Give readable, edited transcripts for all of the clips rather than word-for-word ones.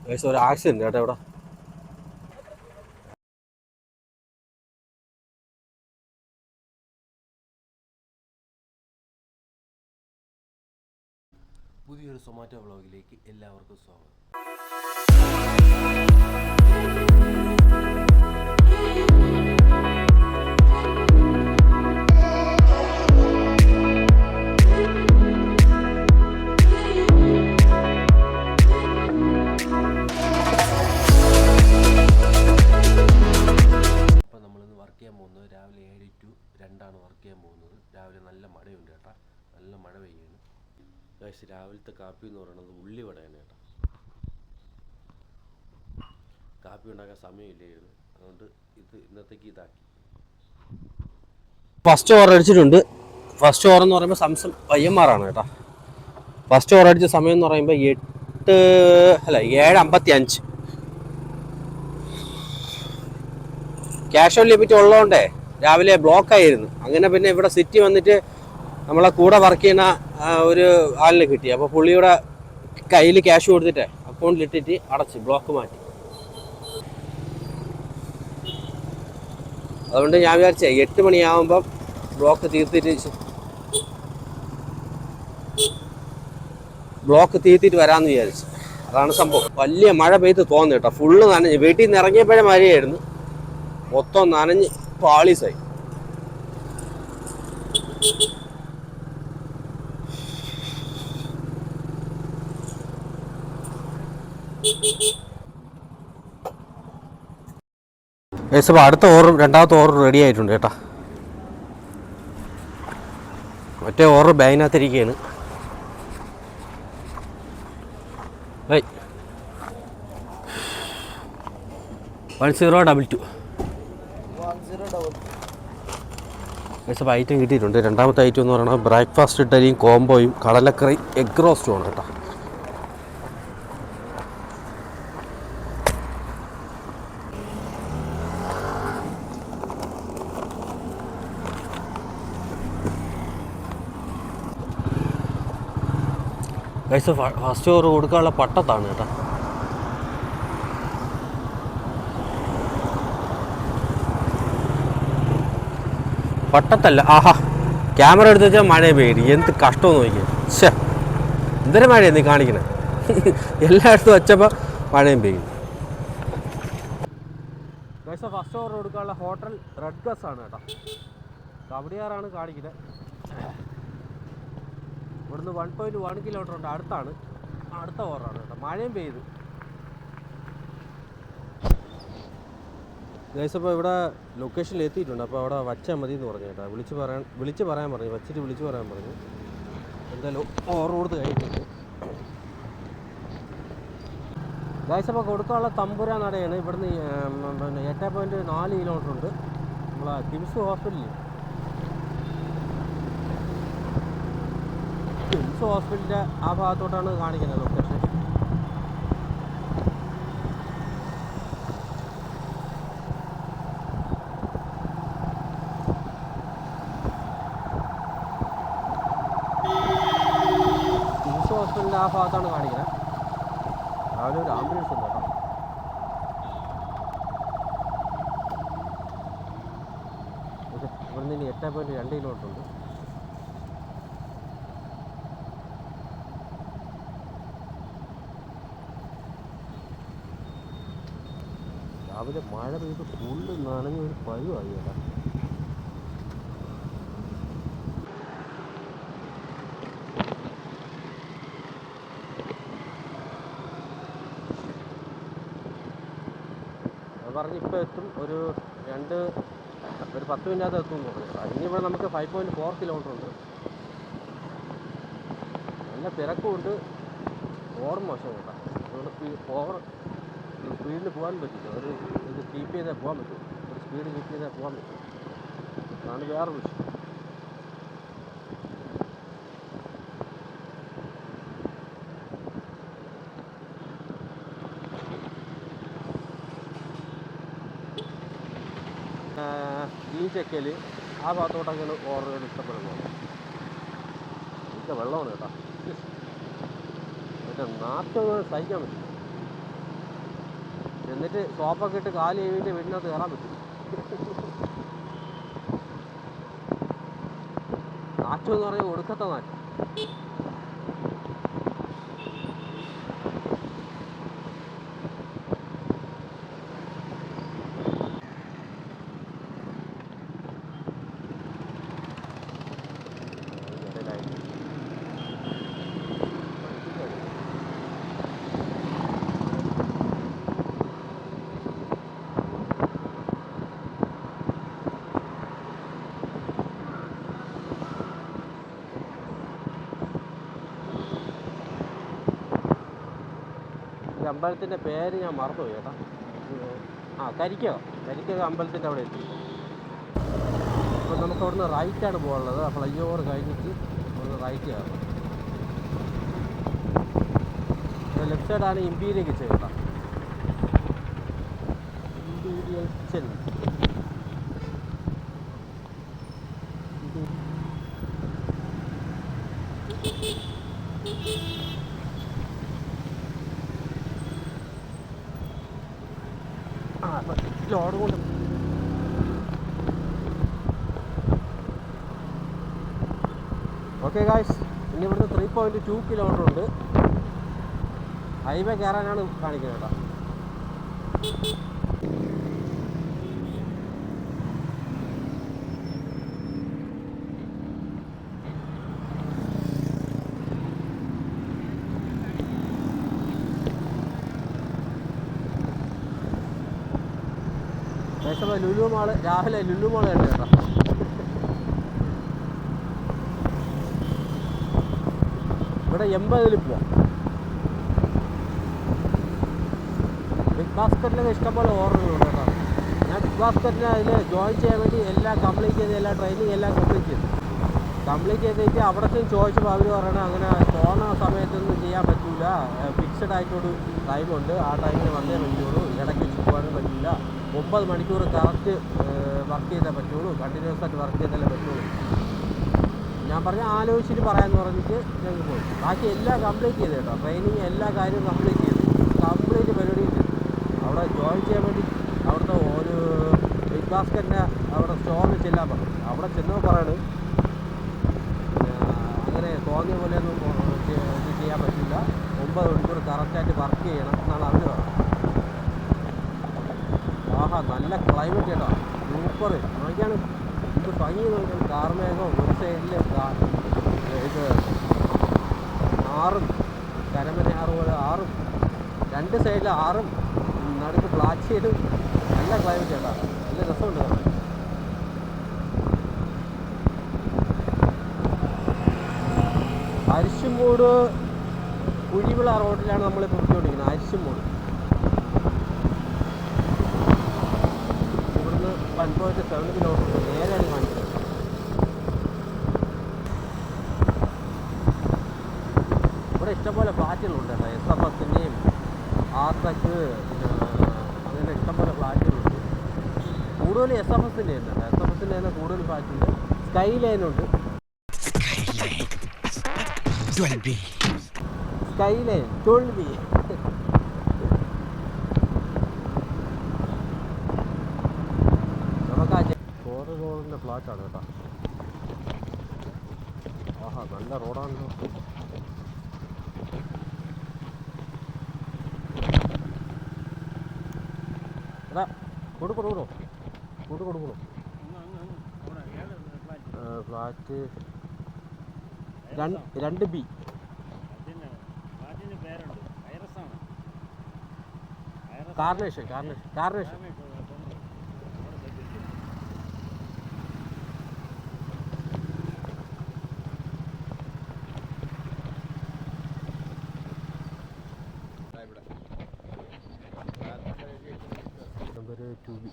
Guys ഒരു accident കേട്ടോ ഇവിടെ. പുതിയൊരു സൊമാറ്റോ വ്ളോഗിലേക്ക് എല്ലാവർക്കും സ്വാഗതം. അപ്പോൾ നമ്മളിന്ന് വർക്ക് ചെയ്യാൻ പോകുന്നത് രാവിലെ 7 to 2 വർക്ക് ചെയ്യാൻ പോകുന്നത്. രാവിലെ നല്ല മഴയുണ്ട് കേട്ടോ, നല്ല മഴ പെയ്യുന്നു. ഗൈസ് രാവിലത്തെ കാപ്പി എന്ന് പറയുന്നത് ഉള്ളിവടയാണ് കേട്ടോ. കാപ്പി ഉണ്ടാക്കാൻ സമയമില്ലായിരുന്നു, അതുകൊണ്ട് ഇന്നത്തേക്ക് ഇതാക്കി. ഫസ്റ്റ് ഓവർ അടിച്ചിട്ടുണ്ട്. ഫസ്റ്റ് ഓവർ എന്ന് പറയുമ്പോൾ സംസം പയ്യന്മാരാണ് കേട്ടോ. ഫസ്റ്റ് ഓവർ അടിച്ച സമയം എന്ന് പറയുമ്പോൾ 7:55. ക്യാഷ് ഓൺ ലിമിറ്റ് ഉള്ളതുകൊണ്ടേ രാവിലെ ബ്ലോക്കായിരുന്നു. അങ്ങനെ പിന്നെ ഇവിടെ സിറ്റി വന്നിട്ട് നമ്മളെ കൂടെ വർക്ക് ചെയ്യുന്ന ഒരു ആളിനെ കിട്ടി. അപ്പോൾ പുള്ളിയുടെ കയ്യിൽ ക്യാഷ് കൊടുത്തിട്ട് അക്കൗണ്ടിലിട്ടിട്ട് അടച്ച് ബ്ലോക്ക് മാറ്റി. അതുകൊണ്ട് ഞാൻ വിചാരിച്ചേ 8 മണിയാകുമ്പം ബ്ലോക്ക് തീർത്തിട്ട് വരാമെന്ന് വിചാരിച്ചു. അതാണ് സംഭവം. വലിയ മഴ പെയ്ത് തോന്നി കേട്ടോ. ഫുള്ള് നനഞ്ഞ്, വീട്ടിൽ നിന്ന് ഇറങ്ങിയപ്പോഴേ മഴയായിരുന്നു. മൊത്തം നനഞ്ഞ് പാളീസായി. ഏകദേശം അടുത്ത ഓവറും രണ്ടാമത്തെ ഓവർ റെഡി ആയിട്ടുണ്ട് കേട്ടോ. മറ്റേ ഓവർ ബാഗിനകത്തിരിക്കുകയാണ്. 1022. ഏകദേശം ഐറ്റം കിട്ടിയിട്ടുണ്ട്. രണ്ടാമത്തെ ഐറ്റം എന്ന് പറയുന്നത് ബ്രേക്ക്ഫാസ്റ്റ് ഇഡ്ഡലിയും കോംബോയും കടലക്കറി എഗ് റോസ്റ്റുമാണ് കേട്ടോ. ഗൈസ് ഫസ്റ്റ് ഓവർ കൊടുക്കാനുള്ള പട്ടത്താണ് കേട്ടോ. പട്ടത്തല്ല, ആഹാ ക്യാമറ എടുത്ത് വെച്ചാൽ മഴ പെയ്യും. എന്ത് കഷ്ടമെന്ന് നോക്കിയാൽ. ശേ എന്തൊരു മഴയാണ് നീ കാണിക്കണേ. എല്ലായിടത്തും വെച്ചപ്പോൾ മഴയും പെയ്യും. ഗൈസ് ഫസ്റ്റ് ഓവർ കൊടുക്കാനുള്ള ഹോട്ടൽ റെഡ് ഗസ് ആണ് കേട്ടോ. കവടിയാറാണ് കാണിക്കുന്നത്. ഇവിടുന്ന് 1.1 കിലോമീറ്റർ ഉണ്ട്. അടുത്താണ്, അടുത്ത ഓവറാണ് കേട്ടോ. മഴയും പെയ്ത്. ഗൈസ് അപ്പോൾ ഇവിടെ ലൊക്കേഷനിൽ എത്തിയിട്ടുണ്ട്. അപ്പോൾ അവിടെ വച്ചാൽ മതി എന്ന് പറഞ്ഞു കേട്ടോ. വിളിച്ച് പറയാൻ പറഞ്ഞു. വച്ചിട്ട് വിളിച്ച് പറയാൻ പറഞ്ഞു. എന്തായാലും ഓവർ കൊടുത്ത് കഴിഞ്ഞിട്ടുണ്ട്. ഗൈസ് അപ്പോൾ കൊടുക്കാനുള്ള തമ്പുരാൻ നടയാണ്. ഇവിടുന്ന് പിന്നെ 8.4 കിലോമീറ്റർ ഉണ്ട്. നമ്മളെ കിംസ് ഹോസ്പിറ്റലിൽ ഹോസ്പിറ്റലിൻ്റെ ആ ഭാഗത്തോട്ടാണ് കാണിക്കുന്നത് ലൊക്കേഷൻ. ഹോസ്പിറ്റലിൻ്റെ ആ ഭാഗത്താണ് കാണിക്കുന്നത്. രാവിലെ ഒരു ആംബുലൻസ് ഉണ്ട് കേട്ടോ. ഇവിടുന്ന് ഇനി 8.2 കിലോമീറ്റർ ഉണ്ട്. രാവിലെ മഴ പെയ്ത് ഫുള്ള് നനഞ്ഞൊരു പരുവായി കേട്ടോ. പറഞ്ഞ് ഇപ്പോൾ എത്തും, ഒരു 10 മിനിറ്റ് എത്തും എന്ന് പറഞ്ഞു. ഇനി ഇവിടെ നമുക്ക് 5.4 കിലോമീറ്റർ ഉണ്ട്. നല്ല തിരക്കുമുണ്ട്. ഓടും മോശം കേട്ടോ. അതുകൊണ്ട് സ്പീഡിൽ പോകാൻ പറ്റില്ല. ഇത് കീപ്പ് ചെയ്താൽ പോകാൻ പറ്റും. ഒരു സ്പീഡ് കീപ്പ് ചെയ്താൽ പോകാൻ പറ്റും. അതാണ് വേറൊരു വിഷയം. ഈ ചെക്കൽ ആ ഭാഗത്തോട്ടൊക്കെയാണ് ഓർഡർ ഇഷ്ടപ്പെടുന്നത്. ഇതൊക്കെ വെള്ളമാണ് കേട്ടോ. മറ്റേ നാറ്റം സഹിക്കാൻ പറ്റും. എന്നിട്ട് സോപ്പൊക്കെ ഇട്ട് കാല് കഴിവിൻ്റെ വീടിനകത്ത് കയറാൻ പറ്റും. നാറ്റം എന്ന് പറഞ്ഞാൽ ഒടുക്കത്തെ നാറ്റം. ഈ അമ്പലത്തിൻ്റെ പേര് ഞാൻ മറന്നുപോയി ചേട്ടാ. കരിക്കക അമ്പലത്തിൻ്റെ അവിടെ എത്തി. അപ്പോൾ നമുക്ക് അവിടുന്ന് റൈറ്റാണ് പോകാനുള്ളത്. ഫ്ലൈ ഓവർ കഴിഞ്ഞിട്ട് അവിടുന്ന് റൈറ്റ് കയറണം. ലെഫ്റ്റ് സൈഡാണ് ഇമ്പീരിയൽ കിച്ചൺ കേട്ടോ. Imperial kitchen. ലോഡ് കൊണ്ട് ഓക്കെ ഗായ്സ്, ഇനി ഇവിടുന്ന് 3.2 കിലോമീറ്റർ ഉണ്ട്. ഹൈവേ കയറാനാണ് കാണിക്കുന്നത് കേട്ടോ. ഏകദേശം ലുലു മാള്, രാവിലെ ലുലു മാള് തന്നെ കേട്ടോ. ഇവിടെ 80 പോവാം. ബിഗ് ബാസ്ക്കറ്റിലൊക്കെ ഇഷ്ടംപോലെ ഓർഡറുകളുണ്ട് കേട്ടോ. ഞാൻ ബിഗ് ബാസ്ക്കറ്റിന് അതിൽ ജോയിൻ ചെയ്യാൻ വേണ്ടി എല്ലാം കംപ്ലീറ്റ് ചെയ്ത്, എല്ലാ ട്രെയിനിങ് എല്ലാം കംപ്ലീറ്റ് ചെയ്തിട്ട് അവിടെ ചെന്ന് ചോദിച്ചപ്പോൾ അവർ പറയണത് അങ്ങനെ തോന്നുന്ന സമയത്തൊന്നും ചെയ്യാൻ പറ്റില്ല, ഫിക്സഡ് ആയിട്ടൊരു ടൈമുണ്ട്, ആ ടൈമിൽ വന്നേ പറ്റുള്ളൂ, ഇടയ്ക്ക് പോകാനും പറ്റില്ല, 9 മണിക്കൂർ കറക്റ്റ് വർക്ക് ചെയ്തേ പറ്റുള്ളൂ, കണ്ടിന്യൂസ് ആയിട്ട് വർക്ക് ചെയ്താലേ പറ്റുള്ളൂ. ഞാൻ പറഞ്ഞ ആലോചിച്ചിട്ട് പറയാമെന്ന് പറഞ്ഞിട്ട് ഞങ്ങൾ പോയി. ബാക്കി എല്ലാം കംപ്ലീറ്റ് ചെയ്ത് കേട്ടോ. ട്രെയിനിങ് എല്ലാ കാര്യവും കംപ്ലീറ്റ് ചെയ്തു. കംപ്ലീറ്റ് പരിപാടിയും ചെയ്തു. അവിടെ ജോയിൻ ചെയ്യാൻ വേണ്ടി അവിടുത്തെ ഒരു ബിഗ് ബാസ്ക്കറ്റിൻ്റെ അവിടെ സ്റ്റോറിൽ ചെല്ലാൻ പറഞ്ഞു. അവിടെ ചെന്നപ്പോൾ പറയണത് അങ്ങനെ തോന്നിയ പോലെയൊന്നും ഇത് ചെയ്യാൻ പറ്റില്ല, 9 മണിക്കൂർ കറക്റ്റായിട്ട് വർക്ക് ചെയ്യണം എന്നാണ് അവർ പറഞ്ഞത്. ആഹാ, നല്ല ക്ലൈമറ്റ് കേട്ടോ, സൂപ്പർ. നോക്കിയാണ് ഇത് ഭംഗി നോക്കിയാൽ കാർമേഘം, ഒരു സൈഡിൽ ഇത് ആറും കരമനയാറ് പോലെ ആറും, 2 സൈഡിൽ ആറും, നടുക്ക് ബ്ലാക്ക് ഷെയ്ഡും. നല്ല ക്ലൈമറ്റ് കേട്ടോ, നല്ല രസമുണ്ട് കാണാൻ. അരിശുംമൂട് കുഴിവിള റോഡിലാണ് നമ്മളിപ്പോൾ പൊയ്ക്കൊണ്ടിരിക്കുന്നത്. അരിശുംമൂട് ഇവിടുന്ന് 1.7 കിലോമീറ്റർ നേരെയാണ് കാണിക്കുന്നത്. ഇവിടെ ഇഷ്ടംപോലെ ഫ്ലാറ്റുകളുണ്ട് കേട്ടോ. SFSൻ്റെയും ആർടെക്, അങ്ങനെ ഇഷ്ടംപോലെ ഫ്ലാറ്റുകളുണ്ട്. കൂടുതൽ SFSൻ്റെ ഉണ്ട് കേട്ടോ. SFSൻ്റെ തന്നെ കൂടുതൽ ഫ്ലാറ്റുണ്ട്. സ്കൈ ലൈനുണ്ട്. Skyline 12B. നമുക്ക് 4 റോഡിൻ്റെ ഫ്ലാറ്റാണ് കേട്ടോ. ആഹാ, നല്ല റോഡാണല്ലോ. എടാ കൊടുക്കണോ flat 2B. Carnation number 2B.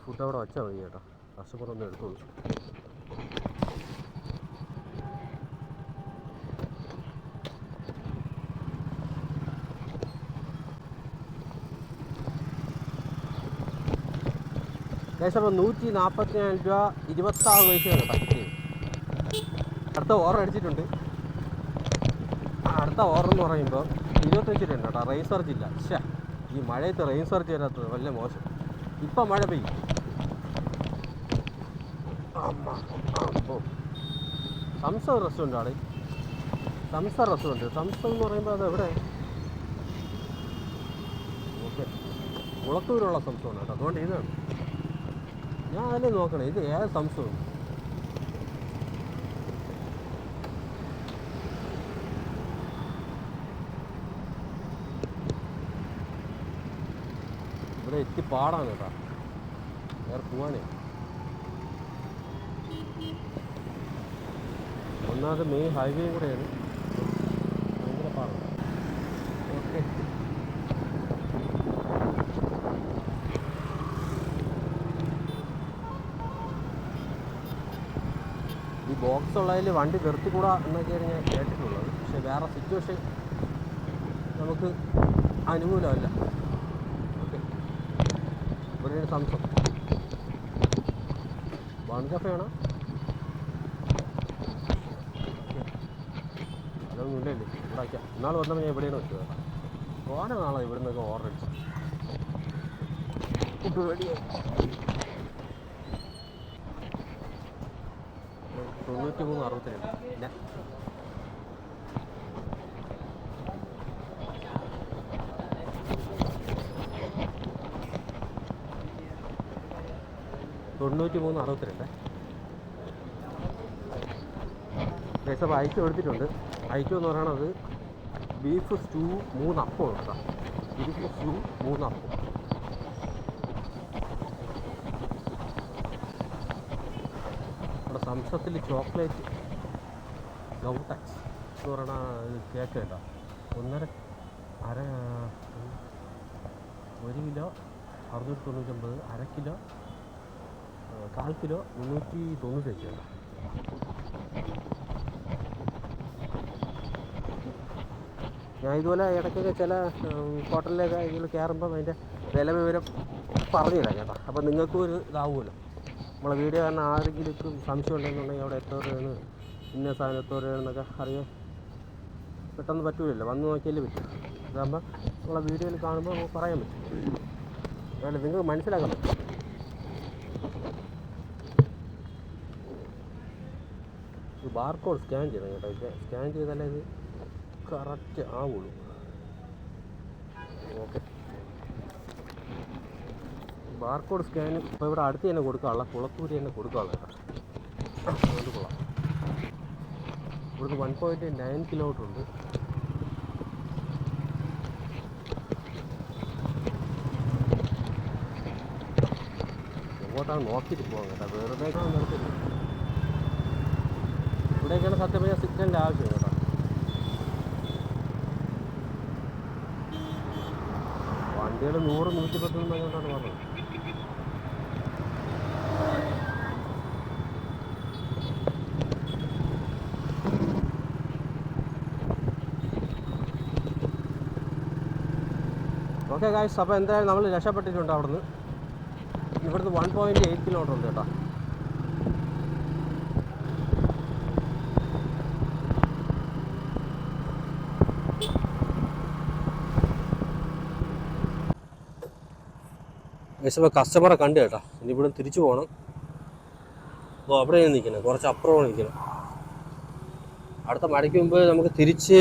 Food അവിടെ വച്ചാൽ മതി കേട്ടോ, കസ്റ്റമർ ഒന്ന് എടുത്തോളൂ. ഏകദേശം 144 രൂപ 26 പൈസയാണ് കേട്ടോ കിട്ടിയത്. അടുത്ത ഓർഡർ അടിച്ചിട്ടുണ്ട്. അടുത്ത ഓർഡർ എന്ന് പറയുമ്പോൾ 25 രൂപ കേട്ടോ. റെയിൻ സർജ് ഇല്ല. പക്ഷേ ഈ മഴയത്ത് റെയിൻ സർജ് വരാത്തത് വലിയ മോശം. ഇപ്പം മഴ പെയ്യും. സംസം റെസ്റ്റോറൻ്റ് ആണ്. Zamzam restaurant. സംസം എന്ന് പറയുമ്പോൾ അത് എവിടെ? ഓക്കെ, കുളത്തൂരുള്ള സംസമാണ് കേട്ടോ. അതുകൊണ്ട് ഇതാണ് ഞാൻ അതിൽ നോക്കണേ. ഇത് ഏത് സംസവും? ഇവിടെ എത്തി പാടാണ് കേട്ടോ. വേറെ പോവാനേ. ഒന്നാമത് മെയിൻ ഹൈവേയും കൂടെയാണ്. ഭയങ്കര പാടാണ്. ഓക്കെ, ഈ ബോക്സ് ഉള്ളതിൽ വണ്ടി നിർത്തിക്കൂടാ എന്നൊക്കെയാണ് ഞാൻ കേട്ടിട്ടുള്ളത്. പക്ഷെ വേറെ സിറ്റുവേഷൻ നമുക്ക് അനുകൂലമല്ല. ഓക്കെ, ഇവിടെ ഒരു സംസം വൺ കഫേ വേണം. അതൊന്നും ഇല്ലല്ലേ ഇവിടെ വയ്ക്കാം. ഇന്നാൾ വന്നപ്പോൾ ഞാൻ എവിടെയാണ് വെച്ചത് കേട്ടോ. ഓരോ നാളെ ഇവിടെ നിന്നൊക്കെ ഓർഡർ അടിച്ചു. ഫുഡ് റെഡിയായി. 93.62 പിന്നെ 93.62. അപ്പോൾ ഐറ്റം എടുത്തിട്ടുണ്ട്. ഐറ്റം എന്ന് പറയണത് ബീഫ് സ്റ്റൂ 3 അപ്പം കേട്ടോ. ബീഫ് സ്റ്റൂ 3 അപ്പം. നമ്മുടെ സംസത്തിൽ ചോക്ലേറ്റ് ഗൗട്ടക്സ് എന്ന് പറയണ കേക്ക് കേട്ടോ. 1 കിലോ 699, 1/2 കിലോ 1/4 കിലോ 395 കേട്ടോ. ഞാൻ ഇതുപോലെ ഇടയ്ക്കൊക്കെ ചില ഹോട്ടലിലൊക്കെ ഇതിൽ കയറുമ്പം അതിൻ്റെ വില വിവരം പറഞ്ഞിടാം കേട്ടോ. അപ്പോൾ നിങ്ങൾക്കും ഒരു ഇതാവുമല്ലോ. നമ്മളെ വീഡിയോ കാരണം ആരെങ്കിലും സംശയം ഉണ്ടെന്നുണ്ടെങ്കിൽ അവിടെ എത്ര രൂപയാണ്, ഇന്ന സാധനം എത്ര രൂപയാണെന്നൊക്കെ അറിയാൻ പെട്ടെന്ന് പറ്റൂലല്ലോ. വന്ന് നോക്കിയാലേ പറ്റും. അതാകുമ്പോൾ നമ്മളെ വീഡിയോയിൽ കാണുമ്പോൾ നമുക്ക് പറയാൻ പറ്റും. അതുകൊണ്ട് നിങ്ങൾക്ക് മനസ്സിലാക്കാൻ പറ്റും. ബാർകോഡ് സ്കാൻ ചെയ്യണം കേട്ടോ. ഇത് സ്കാൻ ചെയ്താലേ ഇത് കറക്റ്റ് ആവുള്ളൂ. ഓക്കെ, ബാർകോഡ് സ്കാൻ ഇപ്പോൾ ഇവിടെ അടുത്ത് തന്നെ കൊടുക്കാനുള്ള, കുളത്തൂര് തന്നെ കൊടുക്കാനുള്ള കേട്ടോ. അതുകൊണ്ട് കൊള്ളാം. ഇവിടുന്ന് 1.9 കിലോമീറ്റർ ഉണ്ട്. എങ്ങോട്ടാണ് നോക്കിയിട്ട് പോകാൻ കേട്ടോ. വെറുതെ നിർത്തില്ല. ഇവിടെയൊക്കെയാണ് സത്യം പറഞ്ഞാൽ സിഗ്നലിൻ്റെ ആവശ്യം കേട്ടോ. വണ്ടികൾ 100-110 അങ്ങോട്ടാണ് പറഞ്ഞത്. ഓക്കെ ഗായ്സ്, അപ്പോൾ എന്തായാലും നമ്മൾ രക്ഷപ്പെട്ടിട്ടുണ്ട്. അവിടുന്ന് ഇവിടുന്ന് 1.8 കിലോമീറ്റർ ഉണ്ട് കേട്ടോ. ഇപ്പോൾ കസ്റ്റമറെ കണ്ടു കേട്ടോ. ഇനി ഇവിടെ തിരിച്ചു പോകണം. അപ്പോൾ അവിടെയാണ് നിൽക്കണം, കുറച്ച് അപ്പുറമാണ് നിൽക്കണം. അടുത്ത മഴയ്ക്ക് മുമ്പ് നമുക്ക് തിരിച്ച്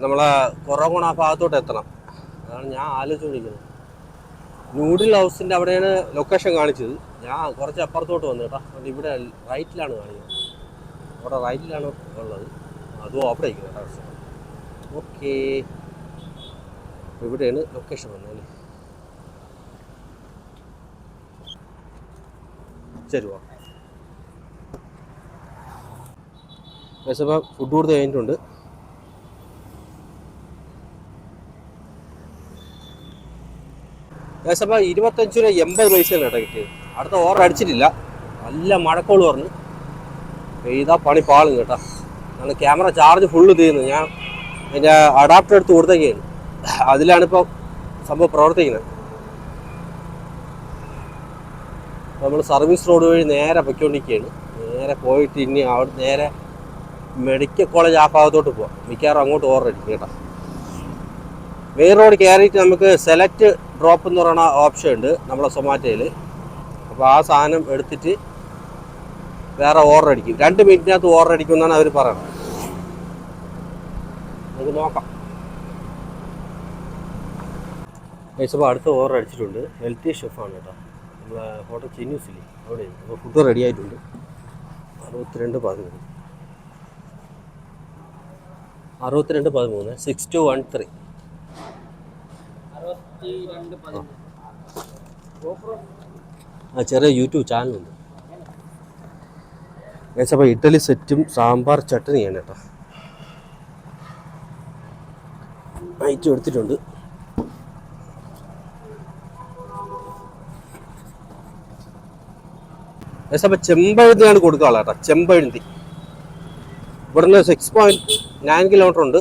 നമ്മളെ കുറവണ ആ ഭാഗത്തോട്ട് എത്തണം. അതാണ് ഞാൻ ആലോചിച്ചുകൊണ്ടിരിക്കുന്നത്. നൂഡിൽ ഹൗസിൻ്റെ അവിടെയാണ് ലൊക്കേഷൻ കാണിച്ചത്. ഞാൻ കുറച്ച് അപ്പുറത്തോട്ട് വന്നു കേട്ടോ. അതുകൊണ്ട് ഇവിടെ റൈറ്റിലാണ് കാണിക്കുന്നത്. അവിടെ റൈറ്റിലാണ് ഉള്ളത്. അതും അവിടെ ഇരിക്കുന്നത് കേട്ടോ. ഓക്കെ, ഇവിടെയാണ് ലൊക്കേഷൻ വന്നത്. ശരി വാ. ഇപ്പോൾ ഫുഡ് കൊടുത്ത് കഴിഞ്ഞിട്ടുണ്ട്. ഏകദേശം 25 രൂപ 80 പൈസയാണ് കേട്ടോ കിട്ടിയത്. അടുത്ത ഓർഡർ അടിച്ചിട്ടില്ല. നല്ല മഴക്കോള് പറഞ്ഞു. പെയ്താ പണി പാളും കേട്ടോ. ഞാൻ ക്യാമറ ചാർജ് ഫുള്ള് തീരുന്നത്. ഞാൻ അതിൻ്റെ അഡാപ്റ്റർ എടുത്ത് കൊടുത്തേക്കാണ്. അതിലാണിപ്പോൾ സംഭവം പ്രവർത്തിക്കുന്നത്. നമ്മൾ സർവീസ് റോഡ് വഴി നേരെ പൊയ്ക്കൊണ്ടിരിക്കുകയാണ്. നേരെ പോയിട്ട് ഇനി അവിടെ നേരെ മെഡിക്കൽ കോളേജ് ആ ഭാഗത്തോട്ട് പോവാം. മിക്കവാറും അങ്ങോട്ട് ഓർഡറടിക്കും കേട്ടോ. മെയിൻ റോഡ് കയറിയിട്ട് നമുക്ക് സെലക്ട് ഡ്രോപ്പ് എന്ന് പറയുന്ന ഓപ്ഷൻ ഉണ്ട് നമ്മളെ സൊമാറ്റോയിൽ. അപ്പോൾ ആ സാധനം എടുത്തിട്ട് വേറെ ഓർഡർ അടിക്കും. 2 മിനിറ്റിനകത്ത് ഓർഡർ അടിക്കും എന്നാണ് അവർ പറയുന്നത്. നമുക്ക് നോക്കാം. അപ്പോൾ അടുത്ത ഓർഡർ അടിച്ചിട്ടുണ്ട്. ഹെൽത്തി ഷെഫാണ് കേട്ടോ. നമ്മളെ ഹോട്ടൽ ചിന്നൂസില്ലേ അവിടെ. അപ്പോൾ ഫുഡ് റെഡി ആയിട്ടുണ്ട്. 6213 6213 6213. ആ ചെറിയ യൂട്യൂബ് ചാനലുണ്ട്. അപ്പോൾ ഇഡ്ഡലി സെറ്റും സാമ്പാർ ചട്നിയാണ് കേട്ടോ. ഐറ്റം എടുത്തിട്ടുണ്ട്. അപ്പോൾ ചെമ്പഴുന്തിയാണ് കൊടുക്കാനുള്ള കേട്ടോ. ചെമ്പഴുന്തി ഇവിടുന്ന് 6.9 കിലോമീറ്റർ ഉണ്ട്.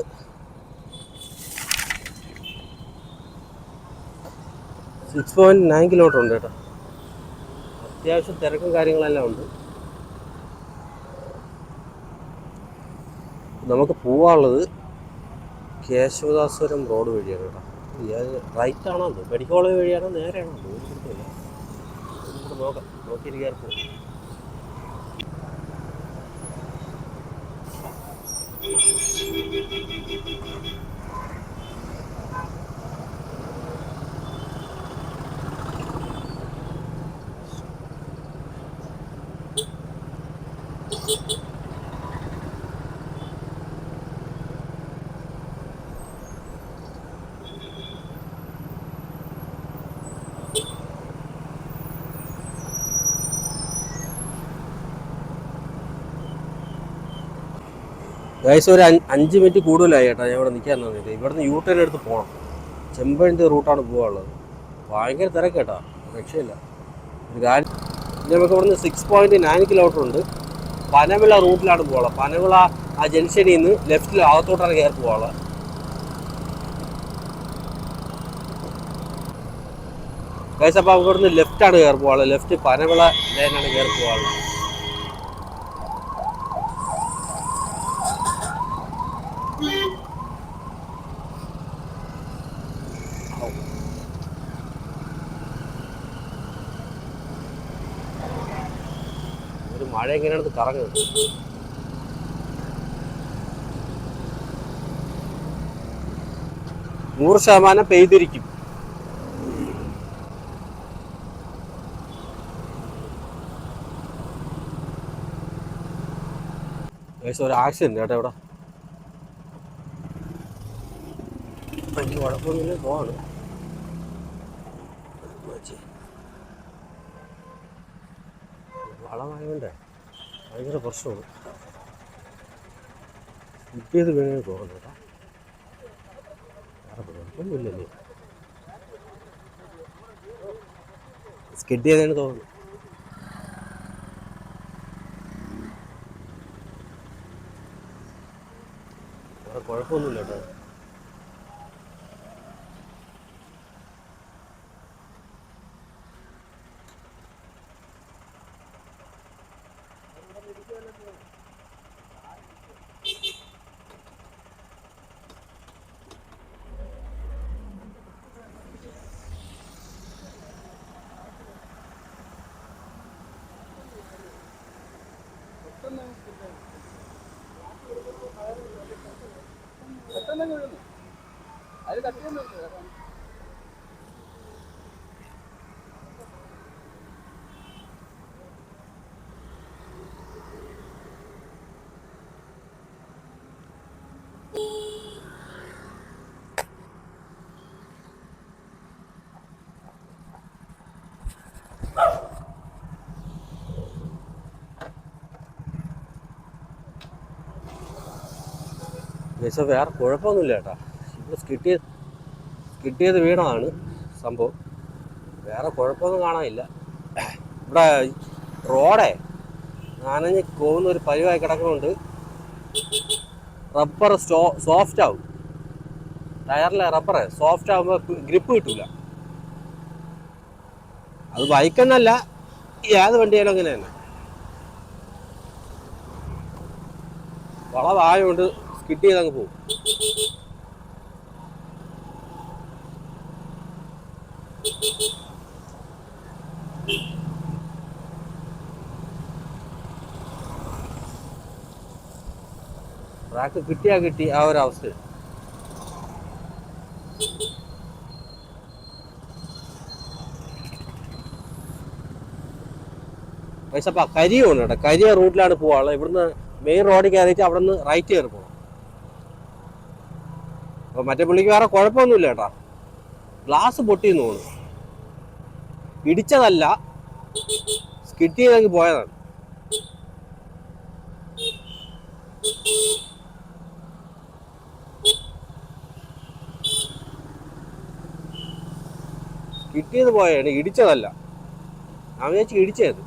6.9 കിലോമീറ്റർ ഉണ്ട് കേട്ടോ. അത്യാവശ്യം തിരക്കും കാര്യങ്ങളെല്ലാം ഉണ്ട്. നമുക്ക് പോവാനുള്ളത് കേശവദാസുരം റോഡ് വഴിയാണ് കേട്ടോ. റൈറ്റ് ആണോ അത് മെഡിക്കൽ കോളേജ് വഴിയാണോ നേരെയാണോ നമുക്ക് നോക്കാം. നോക്കിയിരിക്കാൻ പോകും. ഏകദേശം ഒരു 5 മിനിറ്റ് കൂടുതലായി കേട്ടോ ഞാൻ ഇവിടെ നിൽക്കാൻ തോന്നിയിട്ട്. ഇവിടുന്ന് യൂട്ടേൺ എടുത്ത് പോകണം. ചെമ്പഴന്തി റൂട്ടാണ് പോകാനുള്ളത്. ഭയങ്കര തിരക്ക് കേട്ടോ, രക്ഷയില്ല. ഒരു കാര്യം നമുക്ക് ഇവിടുന്ന് 6.9 കിലോമീറ്റർ ഉണ്ട്. പനവിള റൂട്ടിലാണ് പോകാനുള്ളത്. പനവിള ആ ജംഗ്ഷനിൽ നിന്ന് ലെഫ്റ്റിൽ അകത്തോട്ടാണ് കയറി പോകാനുള്ളത്. ഏകദേശം അപ്പോൾ ഇവിടുന്ന് ലെഫ്റ്റാണ് കയറി പോകാനുള്ളത്. ലെഫ്റ്റ് പനവിള ലൈനാണ് കയറി പോകാനുള്ളത്. ഒരു മഴ എങ്ങനെയാണ് കറങ്ങുന്നത്. നൂറ് ശതമാനം പെയ്തിരിക്കും. ഒരു ആക്സിഡന്റ് കേട്ടോ ഇവിടെ. വലിയ കുഴപ്പമൊന്നുമില്ല, പോവാണ്. വളമായതുകൊണ്ടേ ഭയങ്കര പ്രശ്നമാണ്. സ്കിപ്പ് ചെയ്ത് വീണേ തോന്നുന്നു കേട്ടോ. വേറെ കുഴപ്പമൊന്നുമില്ലല്ലേ, സ്കിഡ് ചെയ്തേന്ന് തോന്നുന്നു. വേറെ കുഴപ്പമൊന്നുമില്ല കേട്ടോ. അത് കട്ടിയൊന്നും വേറെ കുഴപ്പമൊന്നുമില്ല കേട്ടോ. ഇവിടെ സ്കിഡ് ചെയ്ത് വീണതാണ് സംഭവം. വേറെ കുഴപ്പമൊന്നും കാണാനില്ല. ഇവിടെ റോഡേ നനഞ്ഞ് പോകുന്ന ഒരു പരിവായി കിടക്കുന്നുണ്ട്. റബ്ബർ സോഫ്റ്റ് ആവും. ടയറിലെ റബ്ബർ സോഫ്റ്റ് ആകുമ്പോൾ ഗ്രിപ്പ് കിട്ടില്ല. അത് ബൈക്കെന്നല്ല, ഏത് വണ്ടിയാലും അങ്ങനെ തന്നെ. വളവായോണ്ട് സ്കിഡ് ചെയ്തങ്ങ് പോകും. ട്രാക്ക് കിട്ടിയാ കിട്ടി ആ ഒരു അവസ്ഥ. പക്ഷെ അപ്പം കരിയുണ്ട് കേട്ടോ. കരിയ റൂട്ടിലാണ് പോവാനുള്ളത്. ഇവിടുന്ന് മെയിൻ റോഡിൽ കയറിയിട്ട് അവിടെ നിന്ന് റൈറ്റ് കയറി പോകണം. അപ്പോൾ മറ്റേ പുള്ളിക്ക് വേറെ കുഴപ്പമൊന്നുമില്ല കേട്ടാ. ഗ്ലാസ് പൊട്ടിയെന്ന് തോന്നുന്നു. ഇടിച്ചതല്ല, സ്കിഡ് ചെയ്തെങ്കിൽ പോയതാണ്. സ്കിഡ് ചെയ്ത് പോയാണ്, ഇടിച്ചതല്ല. ഞാൻ വിചാരിച്ചു ഇടിച്ചത്.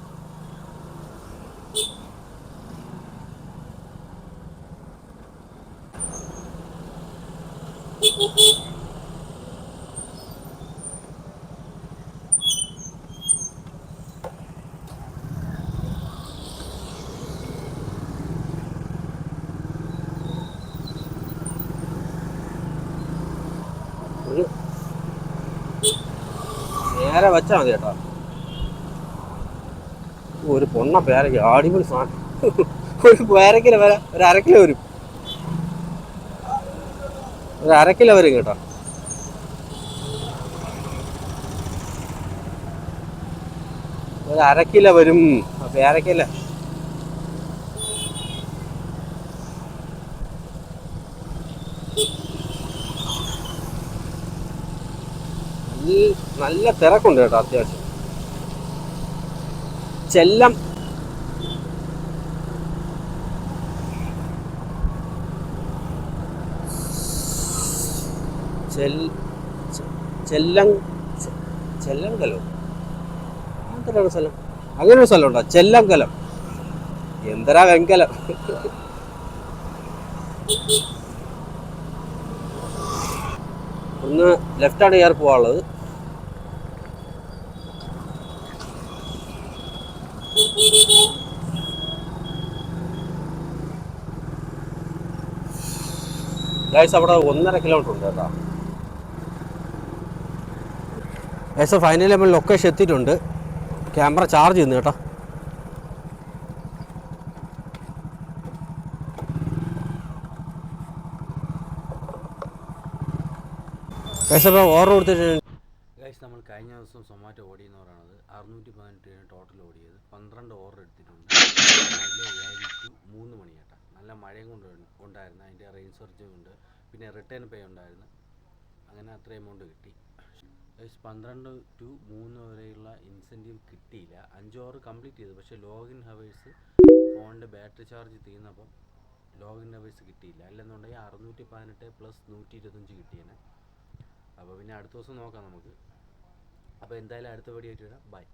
ഒരു നേരെ വെച്ചാൽ മതി കേട്ടോ. ഒരു പൊണ്ണ പേരയ്ക്ക അടിപൊളി സാധനം. ഒരു പേരക്കില വരെ ഒരു അരക്കിലോ വരും. ഒരു അരക്കിലോ വരും കേട്ടോ. ഒരു അരക്കിലോ വരും പേരക്കില. നല്ല തിരക്കുണ്ട് കേട്ടോ. അത്യാവശ്യം ചെല്ലം ചെല്ലം ചെല്ലങ്കലോ അങ്ങനത്തെ സ്ഥലം. അങ്ങനെ ഒരു സ്ഥലം ഉണ്ടോ? ചെല്ലങ്കലം. എന്തരാ വെങ്കലം. ഒന്ന് ലെഫ്റ്റാണ് കയറി പോകാനുള്ളത്. ഗൈസ് അവിടെ 1.5 കിലോമീറ്റർ ഉണ്ട് കേട്ടോ. ഗൈസ് ഫൈനലി നമ്മൾ ലൊക്കേഷൻ എത്തിയിട്ടുണ്ട്. ക്യാമറ ചാർജ് ചെയ്യുന്നു കേട്ടോ. ഗൈസ് അപ്പോൾ ഓർഡർ കൊടുത്തിട്ട് ഗൈസ് നമ്മൾ കഴിഞ്ഞ ദിവസം സൊമാറ്റോ ഓടിയെന്ന് പറയുന്നത് 618 ടോട്ടൽ ഓടിയത്. 12 ഓർഡർ എടുത്തിട്ടുണ്ട്. രാവിലെ 7 to 3 മണി കേട്ടോ. നല്ല മഴയും ഉണ്ടായിരുന്നു. അതിൻ്റെ റെയിൻ സർജും ഉണ്ട്. പിന്നെ റിട്ടേൺ പേ ഉണ്ടായിരുന്നു. അങ്ങനെ അത്ര എമൗണ്ട് കിട്ടി. ഗൈസ് 12 to 3 വരെയുള്ള ഇൻസെൻറ്റീവ് കിട്ടിയില്ല. 5 ഓവർ കംപ്ലീറ്റ് ചെയ്തു. പക്ഷേ ലോഗിൻ ഹവേഴ്സ് ഫോണിൻ്റെ ബാറ്ററി ചാർജ് തീർന്നപ്പം ലോഗിൻ ഹവേഴ്സ് കിട്ടിയില്ല. അല്ലെന്നുണ്ടെങ്കിൽ 618 പ്ലസ് 125 കിട്ടിയേനെ. അപ്പോൾ പിന്നെ അടുത്ത ദിവസം നോക്കാം നമുക്ക്. അപ്പോൾ എന്തായാലും അടുത്ത വീഡിയോ ആയിട്ട് വരാം. ബൈ.